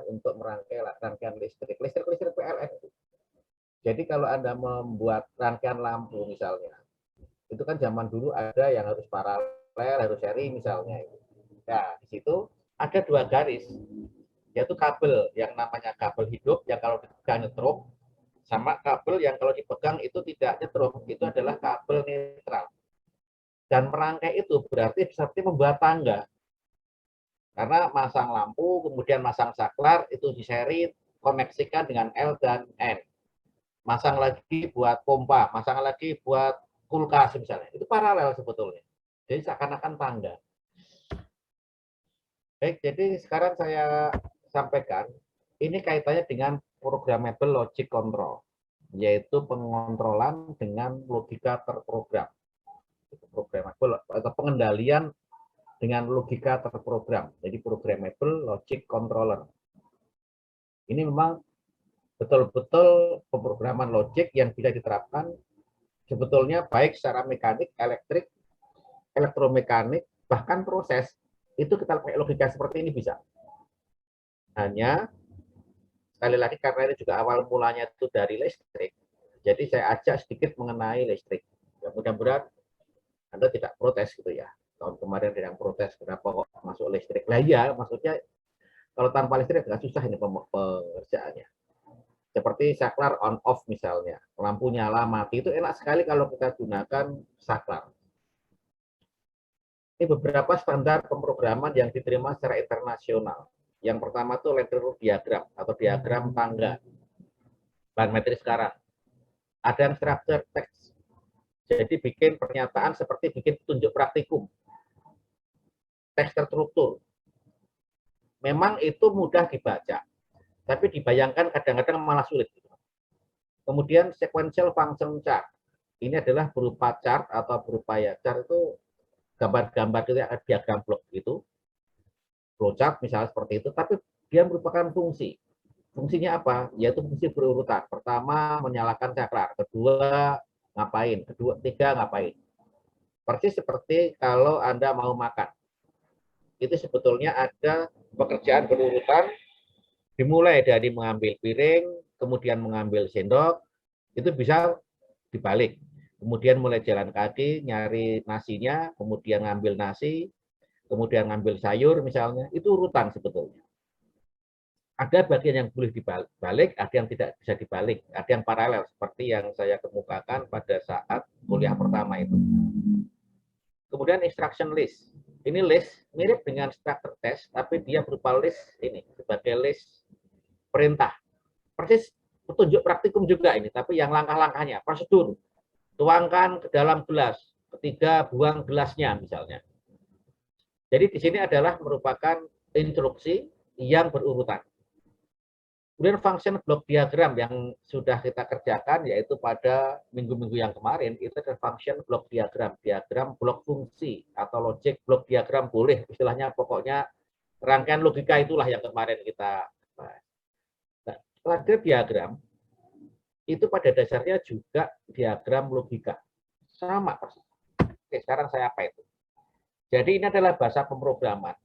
untuk merangkai rangkaian listrik PLN itu. Jadi kalau Anda membuat rangkaian lampu misalnya, itu kan zaman dulu ada yang harus paralel, harus seri misalnya. Nah, di situ ada dua garis, yaitu kabel yang namanya kabel hidup yang kalau dipegang nyetrum, sama kabel yang kalau dipegang itu tidak nyetrum, itu adalah kabel netral. Dan merangkai itu berarti seperti membuat tangga. Karena masang lampu, kemudian masang saklar, itu diseri, koneksikan dengan L dan N. Masang lagi buat pompa, masang lagi buat kulkas misalnya. Itu paralel sebetulnya. Jadi seakan-akan tangga. Baik, jadi sekarang saya sampaikan, ini kaitannya dengan programmable logic control, yaitu pengontrolan dengan logika terprogram. Programmable atau pengendalian dengan logika terprogram, jadi programmable logic controller. Ini memang betul-betul pemrograman logik yang bisa diterapkan sebetulnya baik secara mekanik, elektrik, elektromekanik, bahkan proses, itu kita pakai logika seperti ini bisa. Hanya, sekali lagi karena ini juga awal mulanya itu dari listrik, jadi saya ajak sedikit mengenai listrik. Ya, mudah-mudahan Anda tidak protes gitu ya. Tahun kemarin ada yang protes, kenapa kok masuk listrik? Lah iya, maksudnya kalau tanpa listrik agak susah ini pengerjaannya. Seperti saklar on off misalnya, lampu nyala mati itu enak sekali kalau kita gunakan saklar. Ini beberapa standar pemrograman yang diterima secara internasional. Yang pertama itu ladder diagram atau diagram tangga. Bahan materi sekarang. Ada yang structure text. Jadi bikin pernyataan seperti bikin petunjuk praktikum. Teks terstruktur. Memang itu mudah dibaca, tapi dibayangkan kadang-kadang malah sulit. Kemudian sequential function chart. Ini adalah berupa chart atau berupa ya chart itu gambar-gambar itu ada diagram blok gitu. Flowchart misalnya seperti itu, tapi dia merupakan fungsi. Fungsinya apa? Yaitu fungsi berurutan. Pertama menyalakan saklar, kedua ngapain, kedua tiga ngapain. Persis seperti kalau Anda mau makan. Itu sebetulnya ada pekerjaan berurutan, dimulai dari mengambil piring, kemudian mengambil sendok, itu bisa dibalik. Kemudian mulai jalan kaki, nyari nasinya, kemudian ngambil nasi, kemudian ngambil sayur misalnya, itu urutan sebetulnya. Ada bagian yang boleh dibalik, ada yang tidak bisa dibalik, ada yang paralel, seperti yang saya kemukakan pada saat kuliah pertama itu. Kemudian instruction list. Ini list mirip dengan structure test, tapi dia berupa list ini, sebagai list perintah. Persis petunjuk praktikum juga ini, tapi yang langkah-langkahnya, prosedur. Tuangkan ke dalam gelas, ketiga buang gelasnya misalnya. Jadi di sini adalah merupakan instruksi yang berurutan. Kemudian function block diagram yang sudah kita kerjakan, yaitu pada minggu-minggu yang kemarin, itu adalah function block diagram, diagram blok fungsi, atau logic block diagram boleh, istilahnya pokoknya rangkaian logika itulah yang kemarin kita bahas. Nah, ladder diagram, itu pada dasarnya juga diagram logika. Sama persis. Oke, sekarang saya apa itu? Jadi ini adalah bahasa pemrograman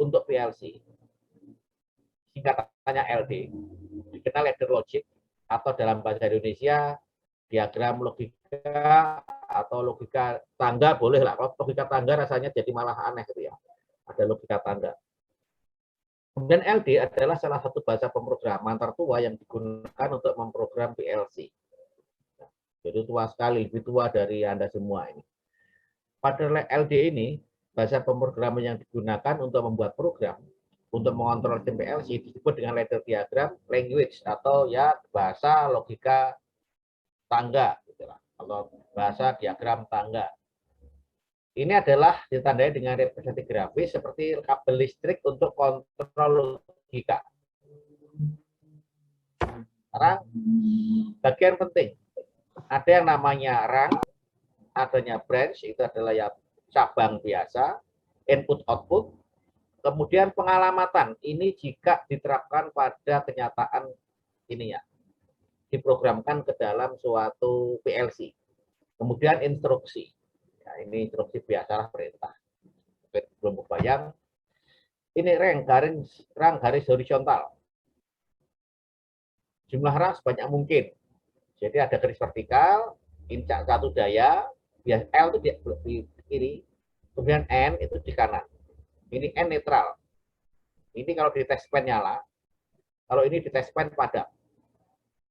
untuk PLC. Singkatannya LD. Kita ladder logic atau dalam bahasa Indonesia diagram logika atau logika tangga boleh lah. Kalau logika tangga rasanya jadi malah aneh gitu ya. Ada logika tangga. Kemudian LD adalah salah satu bahasa pemrograman tertua yang digunakan untuk memprogram PLC. Jadi tua sekali, lebih tua dari Anda semua ini. Pada LD ini, bahasa pemrograman yang digunakan untuk membuat program untuk mengontrol sistem PLC disebut dengan ladder diagram language atau ya bahasa logika tangga gitu lah, atau bahasa diagram tangga. Ini adalah ditandai dengan representasi grafis seperti kabel listrik untuk kontrol logika. Sekarang bagian penting, ada yang namanya rang, adanya branch, itu adalah ya cabang biasa, input output. Kemudian pengalamatan, ini jika diterapkan pada kenyataan ini ya, diprogramkan ke dalam suatu PLC. Kemudian instruksi, ya, ini instruksi biasalah perintah. Belum kebayang, Ini rang garis horizontal. Jumlah rang sebanyak mungkin. Jadi ada garis vertikal, incak satu daya, L itu di kiri, kemudian N itu di kanan. Ini N netral. Ini kalau di test pen nyala, kalau ini di test pen padam.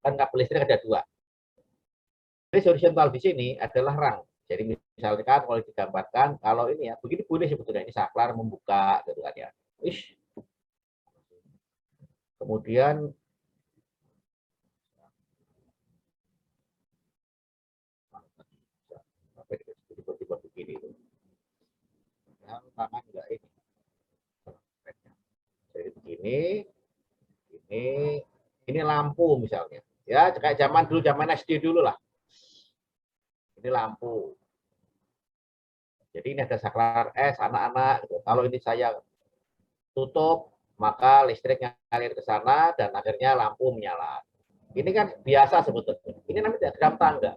Kan kabel listrik ada dua. Garis horizontal di sini adalah rang. Jadi misalkan kalau digambarkan, kalau ini ya, begini boleh sebetulnya. Ini saklar membuka, gitu kan ya. Ish. Kemudian tiba-tiba begini itu. Tangan enggak ini. Jadi begini, ini lampu misalnya. Ya, kayak zaman dulu, zaman SD dulu lah. Ini lampu. Jadi ini ada saklar S, anak-anak. Gitu. Kalau ini saya tutup, maka listrik ngalir ke sana dan akhirnya lampu menyala. Ini kan biasa sebetulnya. Ini namanya diagram tangga.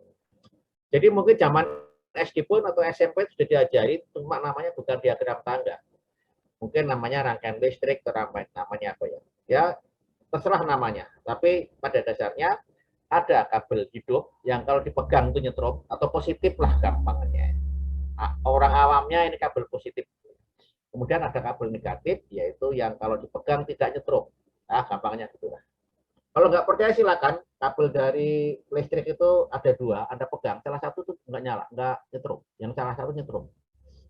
Jadi mungkin zaman SD pun atau SMP sudah diajari, cuma namanya bukan diagram tangga. Mungkin namanya rangkaian listrik, namanya apa ya? Ya, terserah namanya. Tapi pada dasarnya ada kabel hidup yang kalau dipegang itu nyetrum atau positif lah gampangnya. Orang awamnya ini kabel positif. Kemudian ada kabel negatif, yaitu yang kalau dipegang tidak nyetrum. Nah, gampangnya gitu lah. Kalau nggak percaya silakan, kabel dari listrik itu ada dua, Anda pegang, salah satu tuh nggak nyala, nggak nyetrum, yang salah satu nyetrum.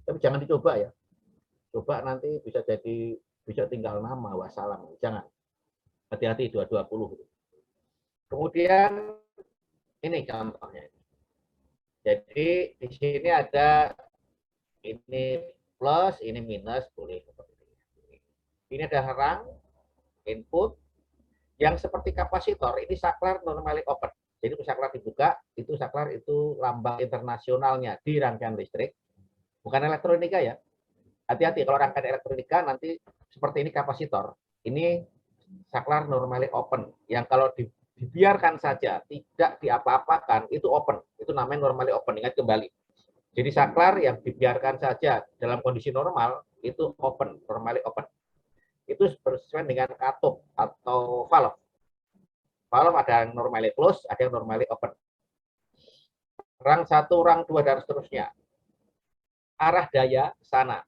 Tapi jangan dicoba ya, coba nanti bisa jadi bisa tinggal nama, wassalam, jangan. Hati-hati 220. Kemudian ini contohnya. Jadi di sini ada ini plus, ini minus, boleh seperti ini. Ini ada rang, input, yang seperti kapasitor, ini saklar normally open. Jadi saklar dibuka, itu saklar itu lambang internasionalnya di rangkaian listrik. Bukan elektronika ya. Hati-hati kalau rangkaian elektronika nanti seperti ini kapasitor. Ini saklar normally open. Yang kalau dibiarkan saja, tidak diapa-apakan, itu open. Itu namanya normally open. Ingat kembali. Jadi saklar yang dibiarkan saja dalam kondisi normal, itu open, normally open. Itu sesuai dengan katup atau valve. Valve ada yang normally close, ada yang normally open. Rang 1, rang 2, dan seterusnya. Arah daya sana.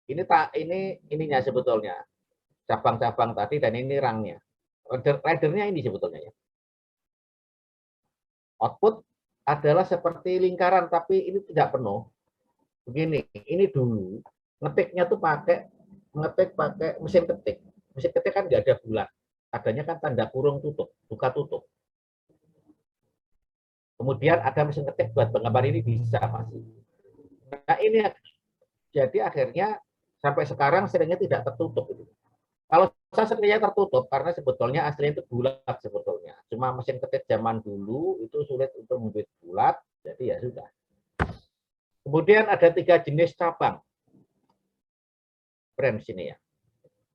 Ini ininya sebetulnya. Cabang-cabang tadi dan ini rangnya. Ridernya ini sebetulnya ya. Output adalah seperti lingkaran tapi ini tidak penuh. Begini, ini dulu ngetiknya tuh ngetik pakai mesin ketik. Mesin ketik kan nggak ada bulat. Adanya kan tanda kurung tutup, buka tutup. Kemudian ada mesin ketik buat penggambar ini bisa masih. Nah ini jadi akhirnya sampai sekarang seringnya tidak tertutup. Kalau saya seringnya tertutup karena sebetulnya aslinya itu bulat sebetulnya. Cuma mesin ketik zaman dulu itu sulit untuk membuat bulat, jadi ya sudah. Kemudian ada 3 jenis cabang branch ini ya.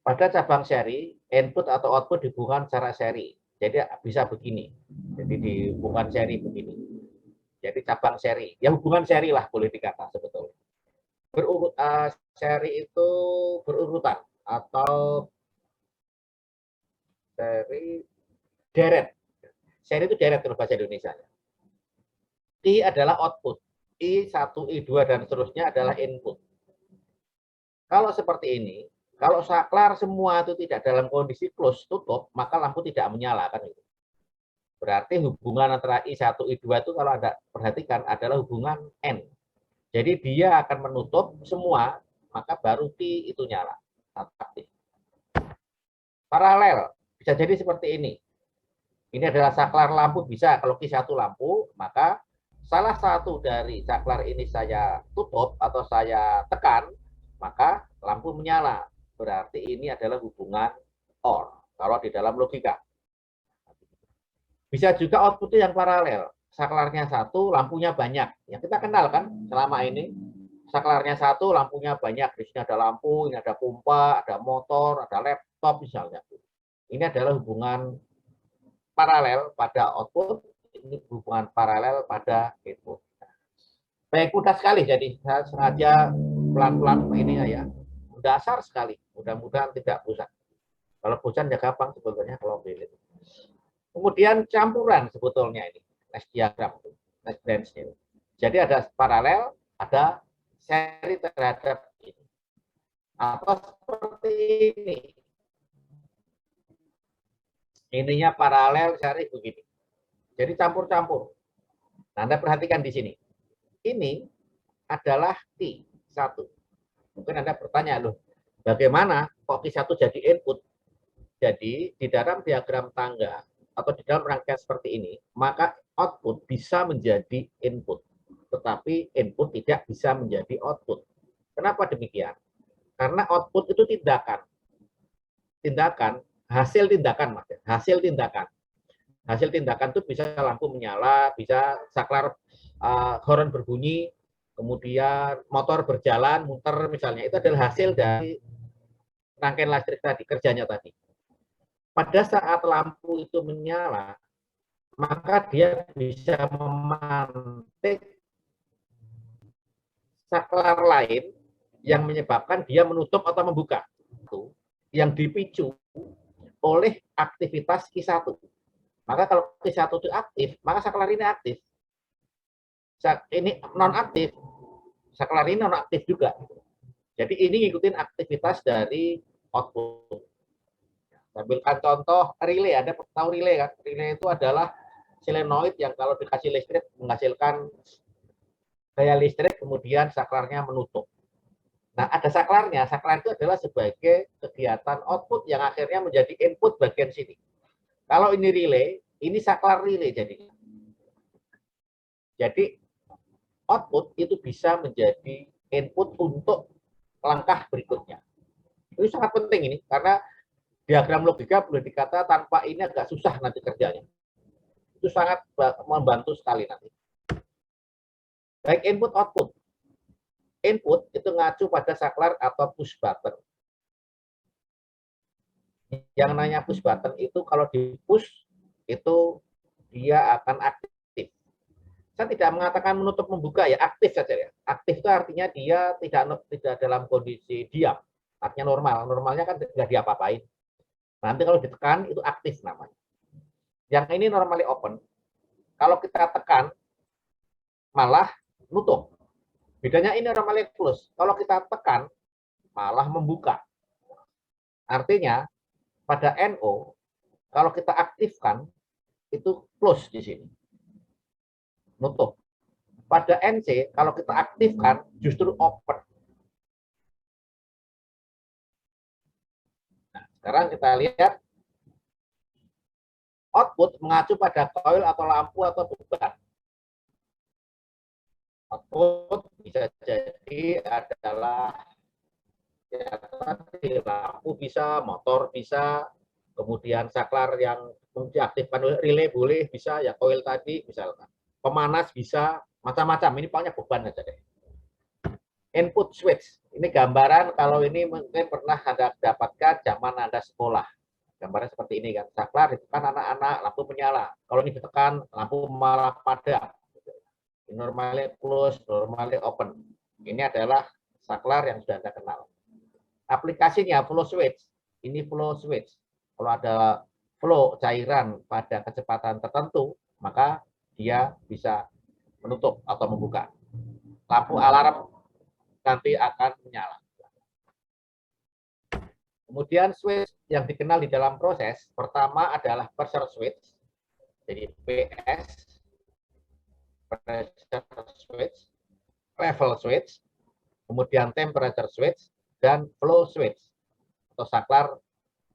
Pada cabang seri, input atau output dihubungkan secara seri. Jadi bisa begini. Jadi dihubungkan seri begini. Jadi cabang seri. Ya hubungan seri lah boleh dikata sebetulnya. Seri itu berurutan atau seri deret. Seri itu deret kalau bahasa Indonesia. I adalah output. I1, I2, dan seterusnya adalah input. Kalau seperti ini, kalau saklar semua itu tidak dalam kondisi close, tutup, maka lampu tidak menyala. Kan itu. Berarti hubungan antara I1, I2 itu kalau Anda perhatikan adalah hubungan N. Jadi dia akan menutup semua, maka baru T itu nyala. Aktif. Paralel, bisa jadi seperti ini. Ini adalah saklar lampu, bisa kalau Q1 lampu, maka salah satu dari saklar ini saya tutup atau saya tekan, maka lampu menyala. Berarti ini adalah hubungan OR, kalau di dalam logika. Bisa juga outputnya yang paralel. Saklarnya satu, lampunya banyak. Yang kita kenal kan selama ini. Saklarnya satu, lampunya banyak. Di sini ada lampu, ini ada pompa, ada motor, ada laptop misalnya. Ini adalah hubungan paralel pada output, ini hubungan paralel pada input. Baik, mudah sekali. Jadi saya sengaja pelan-pelan ininya ya. Dasar sekali. Mudah-mudahan tidak bosan. Kalau bosan ya gampang sebetulnya kalau belit. Kemudian campuran sebetulnya ini. Next diagram. Next branch ini. Jadi ada paralel, ada seri terhadap ini. Atau seperti ini. Ininya paralel seri begini. Jadi campur-campur. Nah, Anda perhatikan di sini. Ini adalah T1. Mungkin Anda bertanya, loh, bagaimana kok T1 jadi input? Jadi, di dalam diagram tangga atau di dalam rangkaian seperti ini, maka output bisa menjadi input. Tetapi input tidak bisa menjadi output. Kenapa demikian? Karena output itu tindakan. Tindakan, hasil tindakan, Mas. Hasil tindakan. Hasil tindakan itu bisa lampu menyala, bisa saklar horn berbunyi, kemudian motor berjalan, muter misalnya. Itu adalah hasil dari rangkaian listrik tadi, kerjanya tadi. Pada saat lampu itu menyala, maka dia bisa memantik saklar lain yang menyebabkan dia menutup atau membuka. Itu yang dipicu oleh aktivitas Q1. Maka kalau Q1 itu aktif, maka saklar ini aktif. Ini non aktif, saklar ini non aktif juga. Jadi ini ngikutin aktivitas dari output. Ambilkan contoh relay, Anda tahu relay kan? Relay itu adalah solenoid yang kalau dikasih listrik menghasilkan daya listrik, kemudian saklarnya menutup. Nah, ada saklarnya. Saklar itu adalah sebagai kegiatan output yang akhirnya menjadi input bagian sini. Kalau ini relay, ini saklar relay jadinya. Jadi output itu bisa menjadi input untuk langkah berikutnya. Itu sangat penting ini, karena diagram logika boleh dikata tanpa ini agak susah nanti kerjanya. Itu sangat membantu sekali nanti. Baik input output. Input itu ngacu pada saklar atau push button. Yang namanya push button itu kalau di push itu dia akan aktif. Saya tidak mengatakan menutup membuka ya, aktif saja ya. Aktif itu artinya dia tidak dalam kondisi diam. Artinya normal. Normalnya kan tidak diapa-apain. Nanti kalau ditekan itu aktif namanya. Yang ini normally open. Kalau kita tekan malah nutup. Bedanya ini normally close. Kalau kita tekan malah membuka. Artinya pada NO kalau kita aktifkan itu close di sini. Nutup. Pada NC kalau kita aktifkan justru open. Nah, sekarang kita lihat output mengacu pada coil atau lampu atau beban. Output bisa jadi adalah ya, lampu bisa, motor bisa, kemudian saklar yang diaktifkan oleh relay boleh, bisa ya coil tadi misalkan. Pemanas bisa, macam-macam. Ini pokoknya beban aja deh. Input switch. Ini gambaran kalau ini mungkin pernah Anda dapatkan zaman Anda sekolah. Gambarnya seperti ini kan. Saklar ditekan anak-anak, lampu menyala. Kalau ini ditekan, lampu malah padam. Normally close, normally open. Ini adalah saklar yang sudah Anda kenal. Aplikasinya flow switch. Ini flow switch. Kalau ada flow cairan pada kecepatan tertentu, maka dia bisa menutup atau membuka. Lampu alarm nanti akan menyala. Kemudian switch yang dikenal di dalam proses, pertama adalah pressure switch. Jadi PS, pressure switch, level switch, kemudian temperature switch, dan flow switch. Atau saklar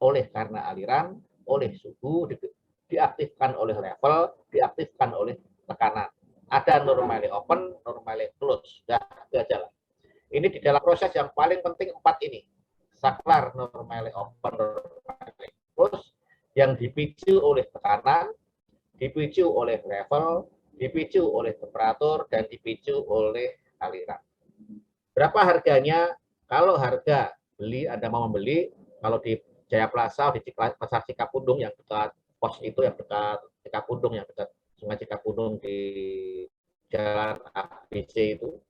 oleh karena aliran, oleh suhu, diaktifkan oleh level, diaktifkan oleh tekanan. Ada normally open, normally close. Sudah jalan. Ini di dalam proses yang paling penting 4 ini. Saklar normally open, normally close, yang dipicu oleh tekanan, dipicu oleh level, dipicu oleh temperatur, dan dipicu oleh aliran. Berapa harganya? Kalau harga beli, Anda mau membeli, kalau di Jaya Plaza, di Pasar Cikapundung yang dekat pos itu, yang dekat Cikapundung, yang dekat Sungai Cikapundung di Jalan ABC itu,